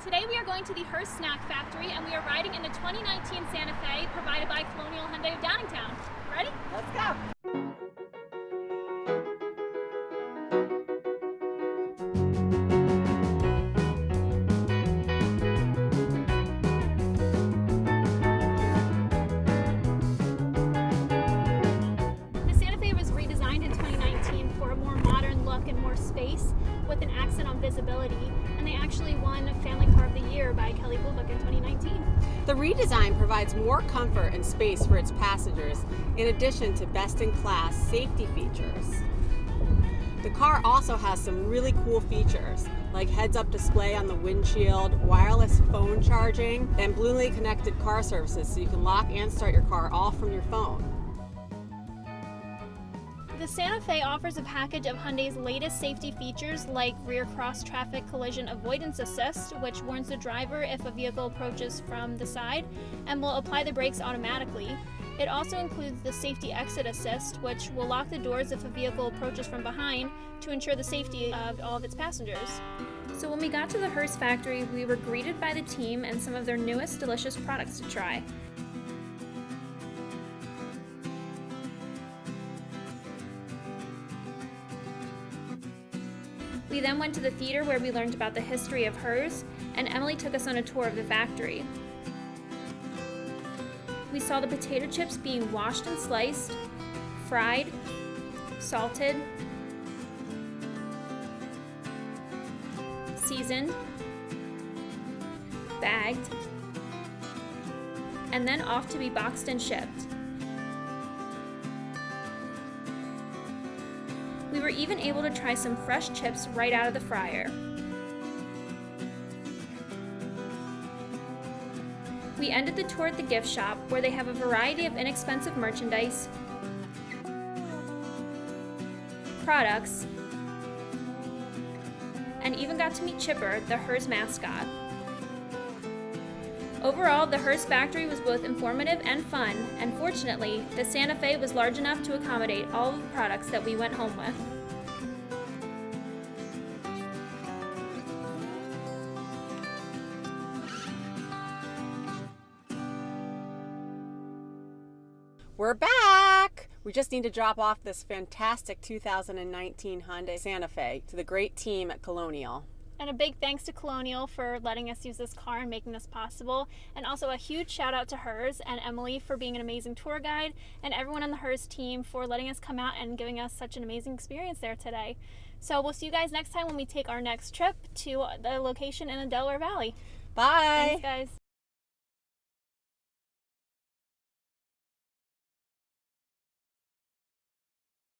Today we are going to the Herr Snack Factory and we are riding in the 2019 Santa Fe provided by Colonial Hyundai of Downingtown. Ready? Let's go! The Santa Fe was redesigned in 2019 for a more modern look and more space with an accent on visibility, and they actually won Family Car of the Year by Kelly Blue Book in 2019. The redesign provides more comfort and space for its passengers, in addition to best-in-class safety features. The car also has some really cool features, like heads-up display on the windshield, wireless phone charging, and Bluetooth connected car services, so you can lock and start your car all from your phone. The Santa Fe offers a package of Hyundai's latest safety features like rear cross-traffic collision avoidance assist, which warns the driver if a vehicle approaches from the side and will apply the brakes automatically. It also includes the safety exit assist, which will lock the doors if a vehicle approaches from behind to ensure the safety of all of its passengers. So when we got to the Herr factory, we were greeted by the team and some of their newest delicious products to try. We then went to the theater where we learned about the history of Herr's, and Emily took us on a tour of the factory. We saw the potato chips being washed and sliced, fried, salted, seasoned, bagged, and then off to be boxed and shipped. We were even able to try some fresh chips right out of the fryer. We ended the tour at the gift shop, where they have a variety of inexpensive merchandise, products, and even got to meet Chipper, the Herr's mascot. Overall, the Herr's factory was both informative and fun, and fortunately, the Santa Fe was large enough to accommodate all of the products that we went home with. We're back! We just need to drop off this fantastic 2019 Hyundai Santa Fe to the great team at Colonial. And a big thanks to Colonial for letting us use this car and making this possible. And also a huge shout out to Herr's and Emily for being an amazing tour guide, and everyone on the Herr's team for letting us come out and giving us such an amazing experience there today. So we'll see you guys next time when we take our next trip to the location in the Delaware Valley. Bye! Thanks, guys.